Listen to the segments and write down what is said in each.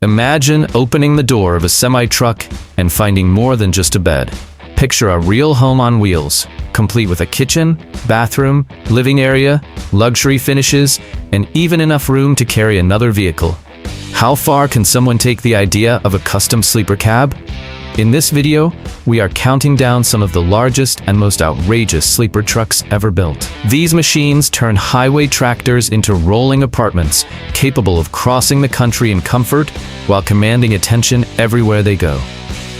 Imagine opening the door of a semi-truck and finding more than just a bed. Picture a real home on wheels, complete with a kitchen, bathroom, living area, luxury finishes, and even enough room to carry another vehicle. How far can someone take the idea of a custom sleeper cab? In this video, we are counting down some of the largest and most outrageous sleeper trucks ever built. These machines turn highway tractors into rolling apartments, capable of crossing the country in comfort while commanding attention everywhere they go.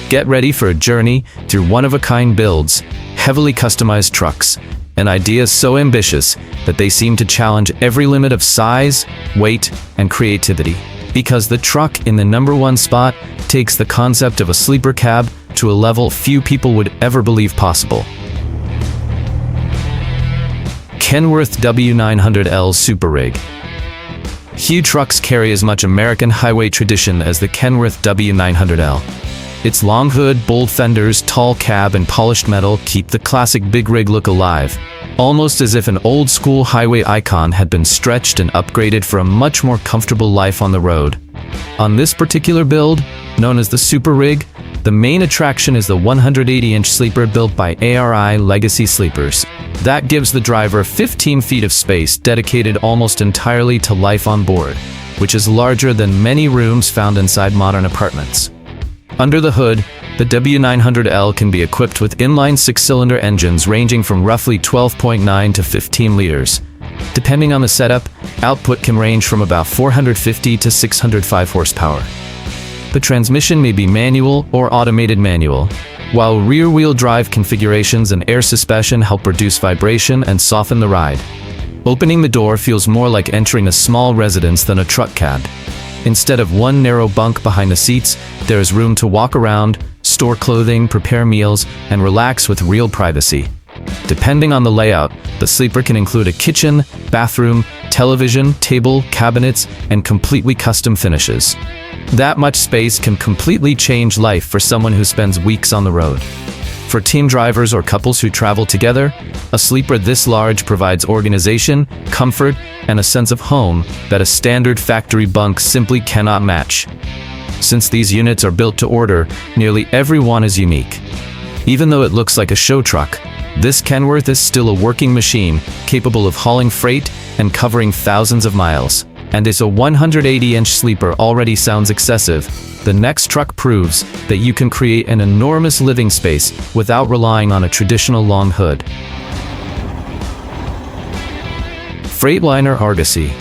Get ready for a journey through one-of-a-kind builds, heavily customized trucks, and ideas so ambitious that they seem to challenge every limit of size, weight, and creativity. Because the truck in the #1 spot takes the concept of a sleeper cab to a level few people would ever believe possible. Kenworth W900L Super Rig. Few trucks carry as much American highway tradition as the Kenworth W900L. Its long hood, bold fenders, tall cab, and polished metal keep the classic big rig look alive, almost as if an old-school highway icon had been stretched and upgraded for a much more comfortable life on the road. On this particular build, known as the Super Rig, the main attraction is the 180-inch sleeper built by ARI Legacy Sleepers. That gives the driver 15 feet of space dedicated almost entirely to life on board, which is larger than many rooms found inside modern apartments. Under the hood, the W900L can be equipped with inline 6-cylinder engines ranging from roughly 12.9 to 15 liters. Depending on the setup, output can range from about 450 to 605 horsepower. The transmission may be manual or automated manual, while rear-wheel drive configurations and air suspension help reduce vibration and soften the ride. Opening the door feels more like entering a small residence than a truck cab. Instead of one narrow bunk behind the seats, there is room to walk around, store clothing, prepare meals, and relax with real privacy. Depending on the layout, the sleeper can include a kitchen, bathroom, television, table, cabinets, and completely custom finishes. That much space can completely change life for someone who spends weeks on the road. For team drivers or couples who travel together, a sleeper this large provides organization, comfort, and a sense of home that a standard factory bunk simply cannot match. Since these units are built to order, nearly every one is unique. Even though it looks like a show truck, this Kenworth is still a working machine capable of hauling freight and covering thousands of miles. And if a 180-inch sleeper already sounds excessive, the next truck proves that you can create an enormous living space without relying on a traditional long hood. Freightliner Argosy.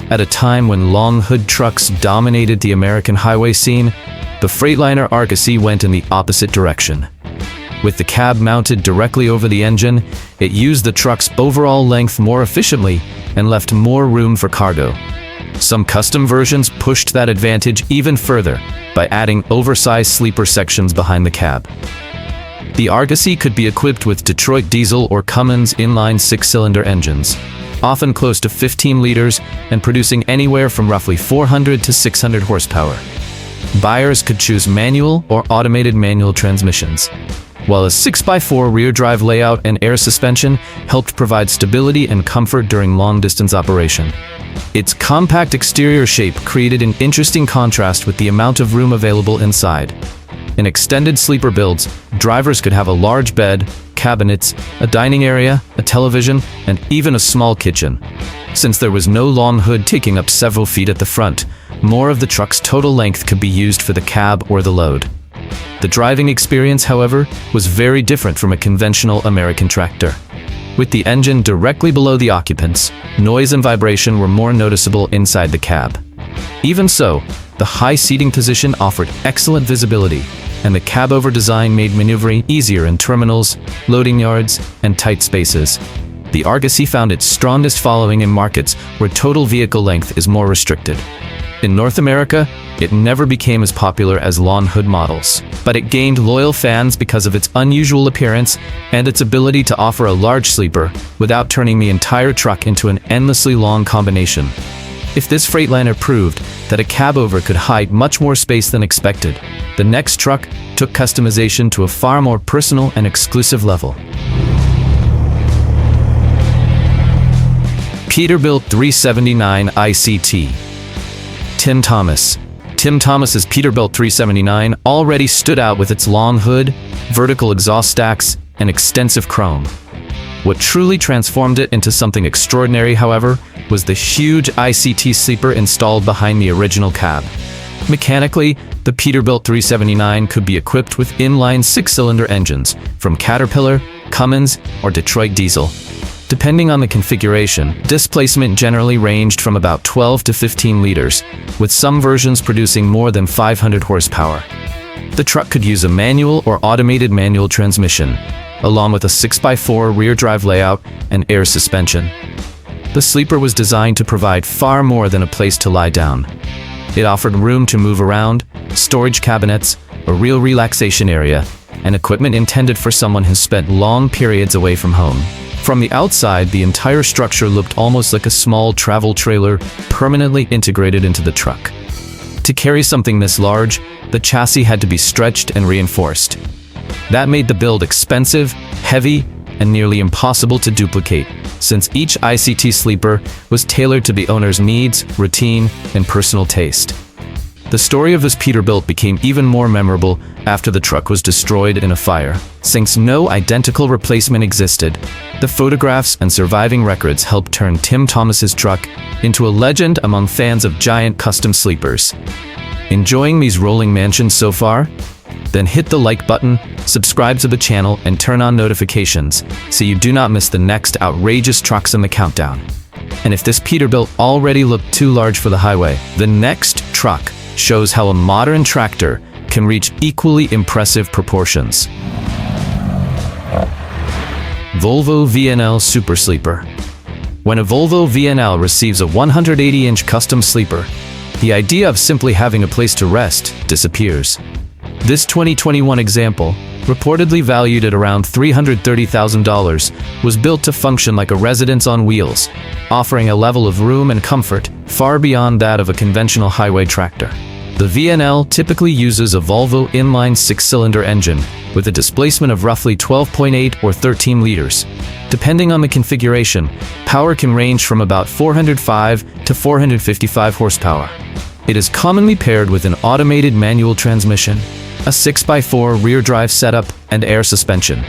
At a time when long hood trucks dominated the American highway scene, the Freightliner Argosy went in the opposite direction. With the cab mounted directly over the engine, it used the truck's overall length more efficiently and left more room for cargo. Some custom versions pushed that advantage even further by adding oversized sleeper sections behind the cab. The Argosy could be equipped with Detroit diesel or Cummins inline 6-cylinder engines, often close to 15 liters and producing anywhere from roughly 400 to 600 horsepower. Buyers could choose manual or automated manual transmissions, while a 6x4 rear drive layout and air suspension helped provide stability and comfort during long-distance operation. Its compact exterior shape created an interesting contrast with the amount of room available inside. In extended sleeper builds, drivers could have a large bed, cabinets, a dining area, a television, and even a small kitchen. Since there was no long hood taking up several feet at the front, more of the truck's total length could be used for the cab or the load. The driving experience, however, was very different from a conventional American tractor. With the engine directly below the occupants, noise and vibration were more noticeable inside the cab. Even so, the high seating position offered excellent visibility, and the cab-over design made maneuvering easier in terminals, loading yards, and tight spaces. The Argosy found its strongest following in markets where total vehicle length is more restricted. In North America, it never became as popular as long hood models, but it gained loyal fans because of its unusual appearance and its ability to offer a large sleeper without turning the entire truck into an endlessly long combination. If this Freightliner proved that a cab-over could hide much more space than expected, the next truck took customization to a far more personal and exclusive level. Peterbilt 379 ICT. Tim Thomas, Tim Thomas's Peterbilt 379 already stood out with its long hood, vertical exhaust stacks, and extensive chrome. What truly transformed it into something extraordinary, however, was the huge ICT sleeper installed behind the original cab. Mechanically, the Peterbilt 379 could be equipped with inline six-cylinder engines from Caterpillar, Cummins, or Detroit Diesel. Depending on the configuration, displacement generally ranged from about 12 to 15 liters, with some versions producing more than 500 horsepower. The truck could use a manual or automated manual transmission, along with a 6x4 rear drive layout and air suspension. The sleeper was designed to provide far more than a place to lie down. It offered room to move around, storage cabinets, a real relaxation area, and equipment intended for someone who spent long periods away from home. From the outside, the entire structure looked almost like a small travel trailer permanently integrated into the truck. To carry something this large, the chassis had to be stretched and reinforced. That made the build expensive, heavy, and nearly impossible to duplicate, since each ICT sleeper was tailored to the owner's needs, routine, and personal taste. The story of this Peterbilt became even more memorable after the truck was destroyed in a fire. Since no identical replacement existed, the photographs and surviving records helped turn Tim Thomas's truck into a legend among fans of giant custom sleepers. Enjoying these rolling mansions so far? Then hit the like button, subscribe to the channel, and turn on notifications so you do not miss the next outrageous trucks in the countdown. And if this Peterbilt already looked too large for the highway, the next truck shows how a modern tractor can reach equally impressive proportions. Volvo VNL Super Sleeper. When a Volvo VNL receives a 180-inch custom sleeper, the idea of simply having a place to rest disappears. This 2021 example, reportedly valued at around $330,000, was built to function like a residence on wheels, offering a level of room and comfort far beyond that of a conventional highway tractor. The VNL typically uses a Volvo inline six-cylinder engine with a displacement of roughly 12.8 or 13 liters. Depending on the configuration, power can range from about 405 to 455 horsepower. It is commonly paired with an automated manual transmission, a 6x4 rear drive setup, and air suspension.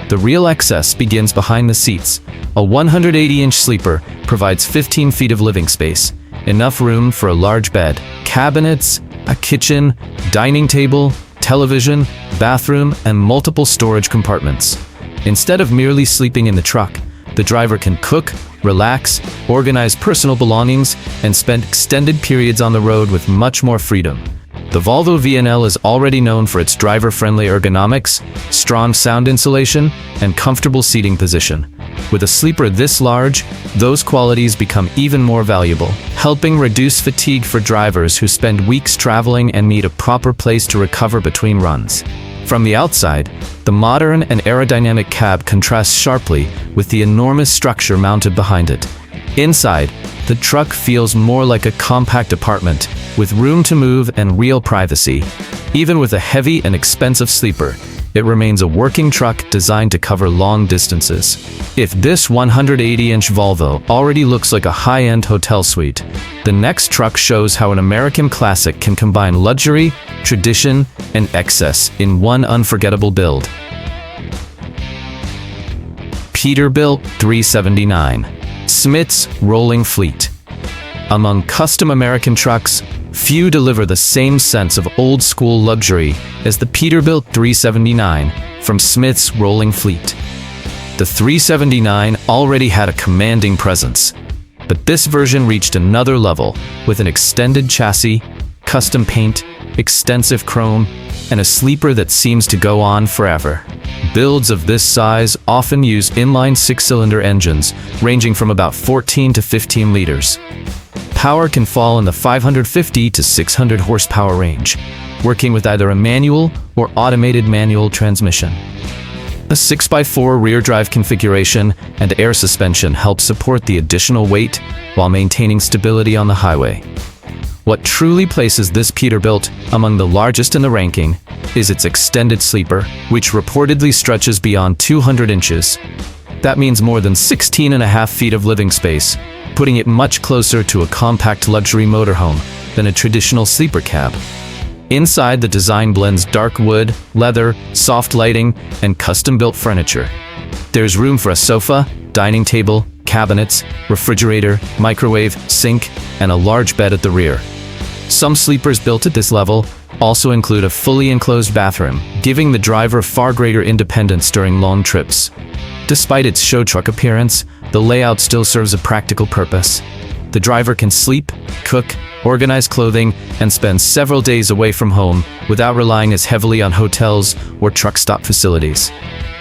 The real excess begins behind the seats. A 180-inch sleeper provides 15 feet of living space, enough room for a large bed, cabinets, a kitchen, dining table, television, bathroom, and multiple storage compartments. Instead of merely sleeping in the truck, the driver can cook, relax, organize personal belongings, and spend extended periods on the road with much more freedom. The Volvo VNL is already known for its driver-friendly ergonomics, strong sound insulation, and comfortable seating position. With a sleeper this large, those qualities become even more valuable, helping reduce fatigue for drivers who spend weeks traveling and need a proper place to recover between runs. From the outside, the modern and aerodynamic cab contrasts sharply with the enormous structure mounted behind it. Inside, the truck feels more like a compact apartment, with room to move and real privacy. Even with a heavy and expensive sleeper, it remains a working truck designed to cover long distances. If this 180-inch Volvo already looks like a high-end hotel suite, the next truck shows how an American classic can combine luxury, tradition, and excess in one unforgettable build. Peterbilt 379. Smith's rolling fleet. Among custom American trucks, few deliver the same sense of old-school luxury as the Peterbilt 379 from Smith's rolling fleet. The 379 already had a commanding presence, but this version reached another level with an extended chassis, custom paint, extensive chrome, and a sleeper that seems to go on forever. Builds of this size often use inline six-cylinder engines ranging from about 14 to 15 liters. Power can fall in the 550 to 600 horsepower range, working with either a manual or automated manual transmission. A 6x4 rear drive configuration and air suspension help support the additional weight while maintaining stability on the highway. What truly places this Peterbilt among the largest in the ranking is its extended sleeper, which reportedly stretches beyond 200 inches. That means more than 16.5 feet of living space, putting it much closer to a compact luxury motorhome than a traditional sleeper cab. Inside, the design blends dark wood, leather, soft lighting, and custom-built furniture. There's room for a sofa, dining table, cabinets, refrigerator, microwave, sink, and a large bed at the rear. Some sleepers built at this level also include a fully enclosed bathroom, giving the driver far greater independence during long trips. Despite its show truck appearance, the layout still serves a practical purpose. The driver can sleep, cook, organize clothing, and spend several days away from home without relying as heavily on hotels or truck stop facilities.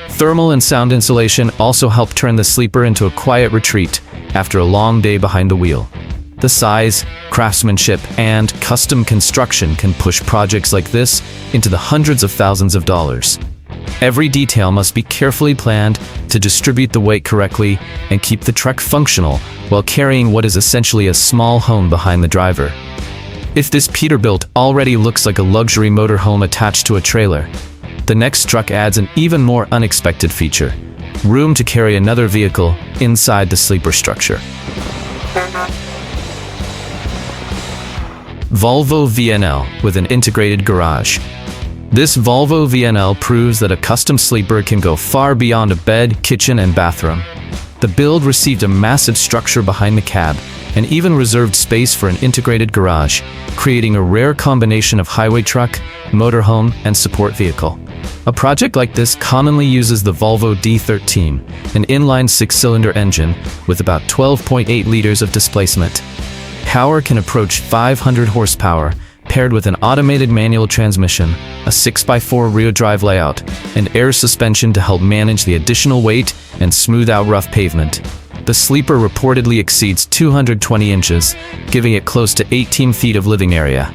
Thermal and sound insulation also help turn the sleeper into a quiet retreat after a long day behind the wheel. The size, craftsmanship, and custom construction can push projects like this into the hundreds of thousands of dollars. Every detail must be carefully planned to distribute the weight correctly and keep the truck functional while carrying what is essentially a small home behind the driver. If this Peterbilt already looks like a luxury motorhome attached to a trailer, the next truck adds an even more unexpected feature: room to carry another vehicle inside the sleeper structure. Volvo VNL with an integrated garage. This Volvo VNL proves that a custom sleeper can go far beyond a bed, kitchen, and bathroom. The build received a massive structure behind the cab and even reserved space for an integrated garage, creating a rare combination of highway truck, motorhome, and support vehicle. A project like this commonly uses the Volvo D13, an inline six-cylinder engine with about 12.8 liters of displacement. Power can approach 500 horsepower, paired with an automated manual transmission, a 6x4 rear drive layout, and air suspension to help manage the additional weight and smooth out rough pavement. The sleeper reportedly exceeds 220 inches, giving it close to 18 feet of living area.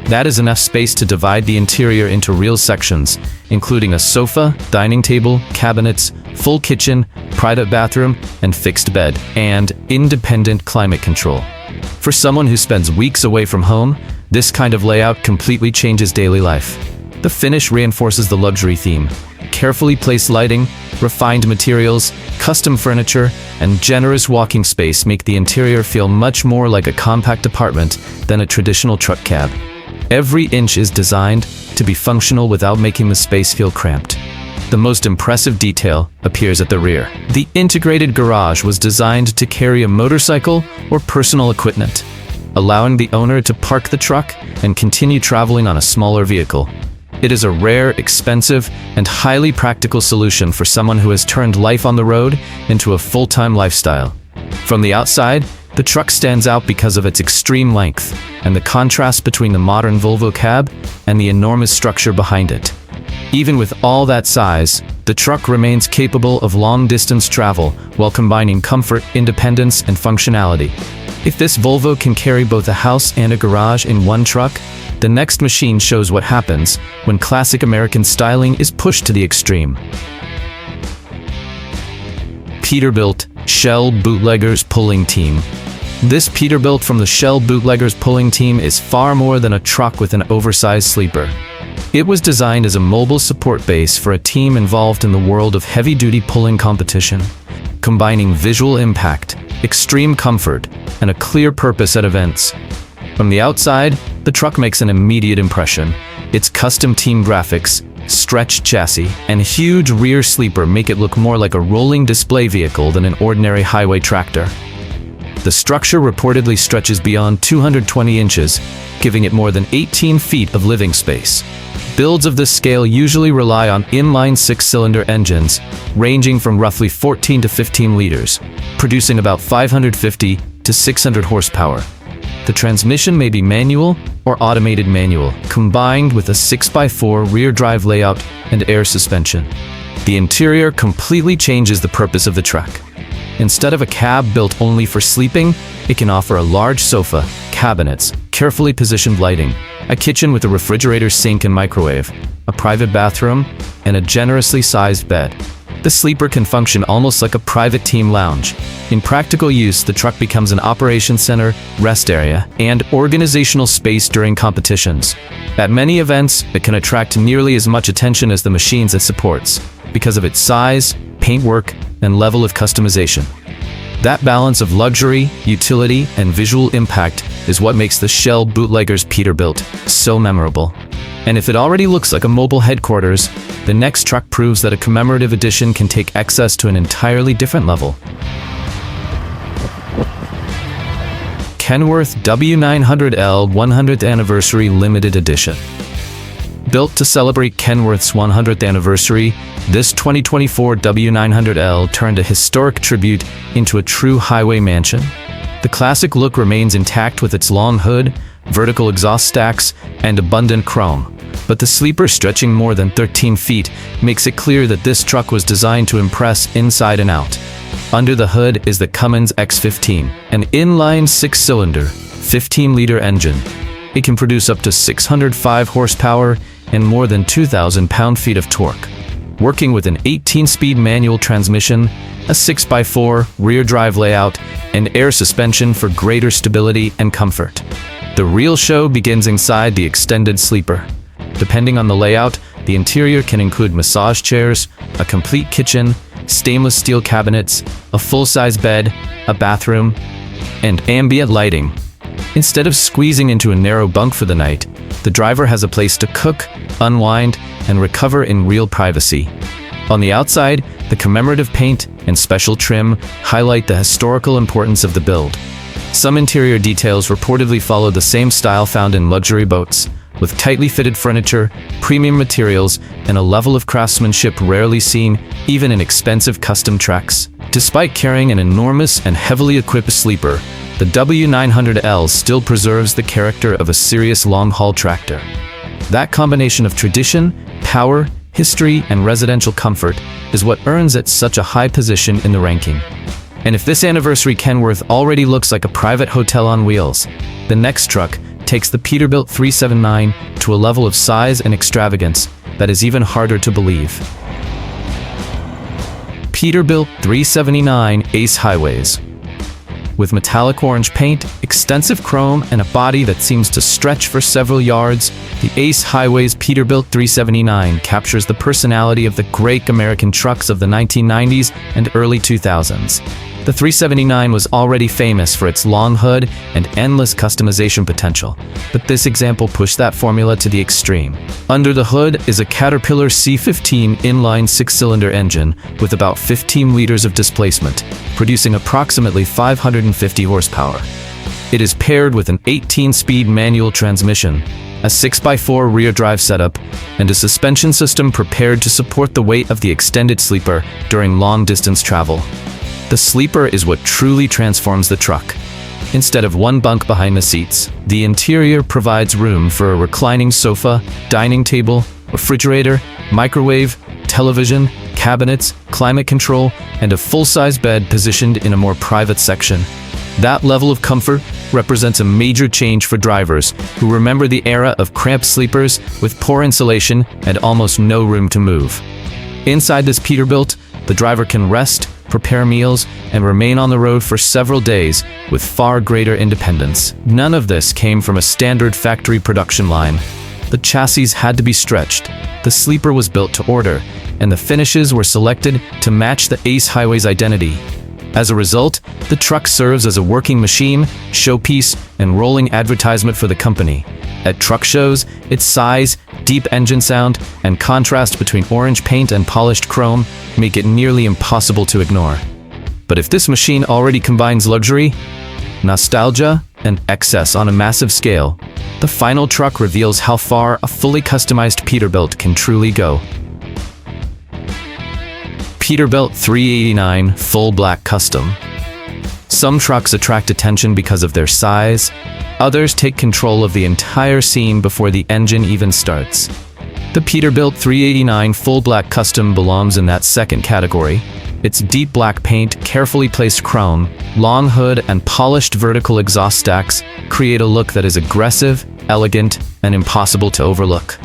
That is enough space to divide the interior into real sections, including a sofa, dining table, cabinets, full kitchen, private bathroom, and fixed bed, and independent climate control. For someone who spends weeks away from home, this kind of layout completely changes daily life. The finish reinforces the luxury theme. Carefully placed lighting, refined materials, custom furniture, and generous walking space make the interior feel much more like a compact apartment than a traditional truck cab. Every inch is designed to be functional without making the space feel cramped. The most impressive detail appears at the rear. The integrated garage was designed to carry a motorcycle or personal equipment, allowing the owner to park the truck and continue traveling on a smaller vehicle. It is a rare, expensive, and highly practical solution for someone who has turned life on the road into a full-time lifestyle. From the outside, the truck stands out because of its extreme length and the contrast between the modern Volvo cab and the enormous structure behind it. Even with all that size, the truck remains capable of long-distance travel while combining comfort, independence, and functionality. If this Volvo can carry both a house and a garage in one truck, the next machine shows what happens when classic American styling is pushed to the extreme. Peterbilt Shell Bootleggers Pulling Team. This Peterbilt from the Shell Bootleggers Pulling Team is far more than a truck with an oversized sleeper. It was designed as a mobile support base for a team involved in the world of heavy-duty pulling competition, combining visual impact, extreme comfort, and a clear purpose at events. From the outside, the truck makes an immediate impression. Its custom team graphics, stretched chassis, and huge rear sleeper make it look more like a rolling display vehicle than an ordinary highway tractor. The structure reportedly stretches beyond 220 inches, giving it more than 18 feet of living space. Builds of this scale usually rely on inline six-cylinder engines, ranging from roughly 14 to 15 liters, producing about 550 to 600 horsepower. The transmission may be manual or automated manual, combined with a 6x4 rear drive layout and air suspension. The interior completely changes the purpose of the truck. Instead of a cab built only for sleeping, it can offer a large sofa, cabinets, carefully positioned lighting, a kitchen with a refrigerator, sink, and microwave, a private bathroom, and a generously sized bed. The sleeper can function almost like a private team lounge. In practical use, the truck becomes an operations center, rest area, and organizational space during competitions. At many events, it can attract nearly as much attention as the machines it supports, because of its size, paintwork, and level of customization. That balance of luxury, utility, and visual impact is what makes the Shell Bootleggers Peterbilt so memorable. And if it already looks like a mobile headquarters, the next truck proves that a commemorative edition can take excess to an entirely different level. Kenworth W900L 100th Anniversary Limited Edition. Built to celebrate Kenworth's 100th anniversary, this 2024 W900L turned a historic tribute into a true highway mansion. The classic look remains intact with its long hood, vertical exhaust stacks, and abundant chrome. But the sleeper, stretching more than 13 feet, makes it clear that this truck was designed to impress inside and out. Under the hood is the Cummins X15, an inline 6-cylinder, 15-liter engine. It can produce up to 605 horsepower and more than 2,000 pound-feet of torque. Working with an 18-speed manual transmission, a 6x4 rear drive layout, and air suspension for greater stability and comfort. The real show begins inside the extended sleeper. Depending on the layout, the interior can include massage chairs, a complete kitchen, stainless steel cabinets, a full-size bed, a bathroom, and ambient lighting. Instead of squeezing into a narrow bunk for the night, the driver has a place to cook, unwind, and recover in real privacy. On the outside, the commemorative paint and special trim highlight the historical importance of the build. Some interior details reportedly follow the same style found in luxury boats, with tightly fitted furniture, premium materials, and a level of craftsmanship rarely seen even in expensive custom trucks. Despite carrying an enormous and heavily equipped sleeper, the W900L still preserves the character of a serious long-haul tractor. That combination of tradition, power, history, and residential comfort is what earns it such a high position in the ranking. And if this anniversary Kenworth already looks like a private hotel on wheels, the next truck takes the Peterbilt 379 to a level of size and extravagance that is even harder to believe. Peterbilt 379 Ace Highways. With metallic orange paint, extensive chrome, and a body that seems to stretch for several yards, the Ace Highways Peterbilt 379 captures the personality of the great American trucks of the 1990s and early 2000s. The 379 was already famous for its long hood and endless customization potential, but this example pushed that formula to the extreme. Under the hood is a Caterpillar C15 inline 6-cylinder engine with about 15 liters of displacement, producing approximately 550 horsepower. It is paired with an 18-speed manual transmission, a 6x4 rear drive setup, and a suspension system prepared to support the weight of the extended sleeper during long-distance travel. The sleeper is what truly transforms the truck. Instead of one bunk behind the seats, the interior provides room for a reclining sofa, dining table, refrigerator, microwave, television, cabinets, climate control, and a full-size bed positioned in a more private section. That level of comfort represents a major change for drivers who remember the era of cramped sleepers with poor insulation and almost no room to move. Inside this Peterbilt, the driver can rest, prepare meals, and remain on the road for several days with far greater independence. None of this came from a standard factory production line. The chassis had to be stretched, the sleeper was built to order, and the finishes were selected to match the Ace Highways identity. As a result, the truck serves as a working machine, showpiece, and rolling advertisement for the company. At truck shows, its size, deep engine sound, and contrast between orange paint and polished chrome make it nearly impossible to ignore. But if this machine already combines luxury, nostalgia, and excess on a massive scale, the final truck reveals how far a fully customized Peterbilt can truly go. Peterbilt 389 Full Black Custom. Some trucks attract attention because of their size. Others take control of the entire scene before the engine even starts. The Peterbilt 389 Full Black Custom belongs in that second category. Its deep black paint, carefully placed chrome, long hood, and polished vertical exhaust stacks create a look that is aggressive, elegant, and impossible to overlook.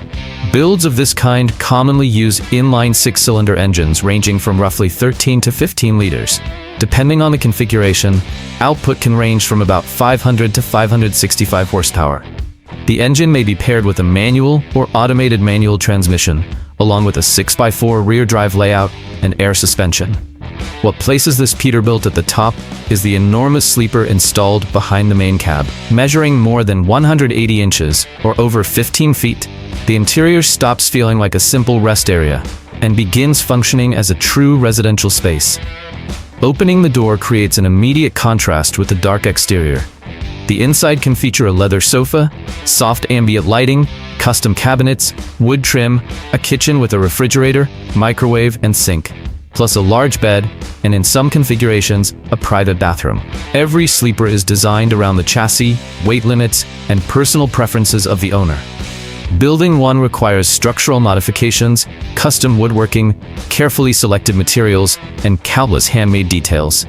Builds of this kind commonly use inline 6-cylinder engines ranging from roughly 13 to 15 liters. Depending on the configuration, output can range from about 500 to 565 horsepower. The engine may be paired with a manual or automated manual transmission, along with a 6x4 rear drive layout and air suspension. What places this Peterbilt at the top is the enormous sleeper installed behind the main cab. Measuring more than 180 inches, or over 15 feet, the interior stops feeling like a simple rest area and begins functioning as a true residential space. Opening the door creates an immediate contrast with the dark exterior. The inside can feature a leather sofa, soft ambient lighting, custom cabinets, wood trim, a kitchen with a refrigerator, microwave, and sink, plus a large bed, and in some configurations, a private bathroom. Every sleeper is designed around the chassis, weight limits, and personal preferences of the owner. Building one requires structural modifications, custom woodworking, carefully selected materials, and countless handmade details.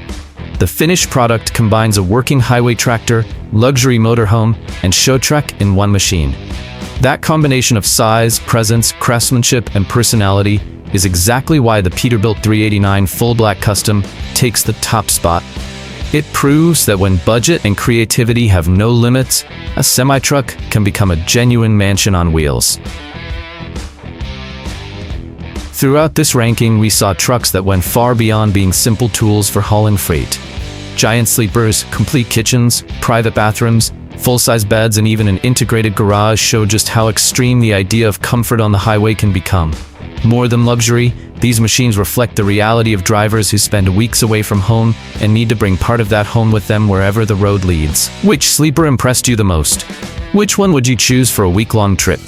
The finished product combines a working highway tractor, luxury motorhome, and show truck in one machine. That combination of size, presence, craftsmanship, and personality is exactly why the Peterbilt 389 Full Black Custom takes the top spot. It proves that when budget and creativity have no limits, a semi-truck can become a genuine mansion on wheels. Throughout this ranking, we saw trucks that went far beyond being simple tools for hauling freight. Giant sleepers, complete kitchens, private bathrooms, full-size beds, and even an integrated garage show just how extreme the idea of comfort on the highway can become. More than luxury, these machines reflect the reality of drivers who spend weeks away from home and need to bring part of that home with them wherever the road leads. Which sleeper impressed you the most? Which one would you choose for a week-long trip?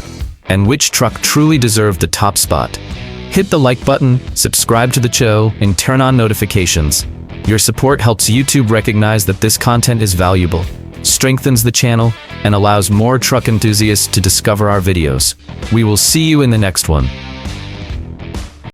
And which truck truly deserved the top spot? Hit the like button, subscribe to the show, and turn on notifications. Your support helps YouTube recognize that this content is valuable, strengthens the channel, and allows more truck enthusiasts to discover our videos. We will see you in the next one.